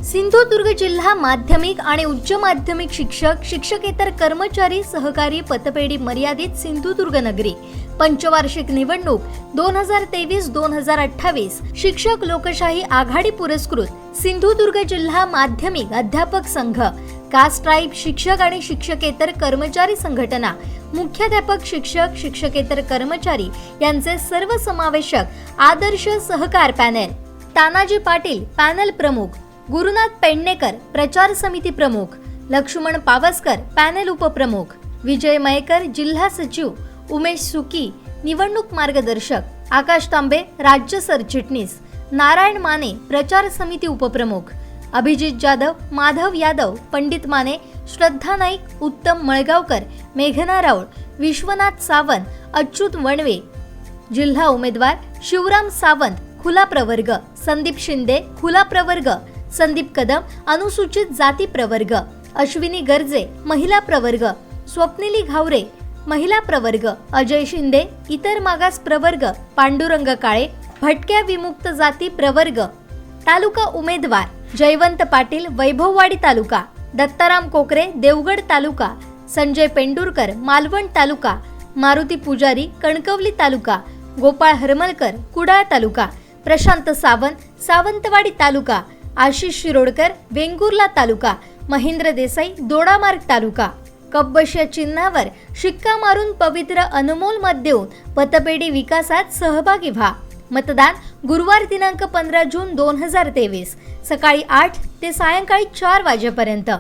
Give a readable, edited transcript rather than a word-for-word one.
सिंधुदुर्ग जिल्हा माध्यमिक आणि उच्च माध्यमिक शिक्षक शिक्षकेतर कर्मचारी सहकारी पतपेढी मर्यादित सिंधुदुर्ग नगरी पंचवार्षिक निवडणूक 2023-2028 शिक्षक लोकशाही आघाडी पुरस्कृत सिंधुदुर्ग जिल्हा माध्यमिक अध्यापक संघ कास्ट ट्राइब शिक्षक आणि शिक्षकेतर कर्मचारी संघटना मुख्याध्यापक शिक्षक शिक्षकेतर कर्मचारी यांचे सर्वसमावेशक आदर्श सहकार पॅनेल तानाजी पाटील पॅनल प्रमुख, गुरुनाथ पेडणेकर प्रचार समिती प्रमुख, लक्ष्मण पावसकर पॅनेल उपप्रमुख, विजय मयेकर जिल्हा सचिव, उमेश सुकी निवडणूक मार्गदर्शक, आकाश तांबे राज्य सरचिटणीस, नारायण माने प्रचार समिती उपप्रमुख, अभिजित जाधव, माधव यादव, पंडित माने, श्रद्धा नाईक, उत्तम मळगावकर, मेघना राऊळ, विश्वनाथ सावंत, अच्युत वणवे, जिल्हा उमेदवार शिवराम सावंत खुला प्रवर्ग, संदीप शिंदे खुला प्रवर्ग, संदीप कदम अनुसूचित जाती प्रवर्ग, अश्विनी गर्जे महिला प्रवर्ग, स्वप्निली घावरे महिला प्रवर्ग, अजय शिंदे इतर मागास प्रवर्ग, पांडुरंग काळे भटक्या विमुक्त जाती प्रवर्ग, तालुका उमेदवार जयवंत पाटील वैभववाडी तालुका, दत्ताराम कोकरे देवगड तालुका, संजय पेंडुरकर मालवण तालुका, मारुती पुजारी कणकवली तालुका, गोपाळ हरमलकर कुडाळ तालुका, प्रशांत सावंत सावंतवाडी तालुका, आशिष शिरोडकर वेंगुर्ला तालुका, महेंद्र देसाई दोडामार्ग तालुका। कब्बश या चिन्हावर शिक्का मारून पवित्र अनमोल मत देऊन पतपेढी विकासात सहभागी व्हा। मतदान गुरुवार दिनांक 15 जून 2023 सकाळी 8 ते सायंकाळी 4 वाजेपर्यंत।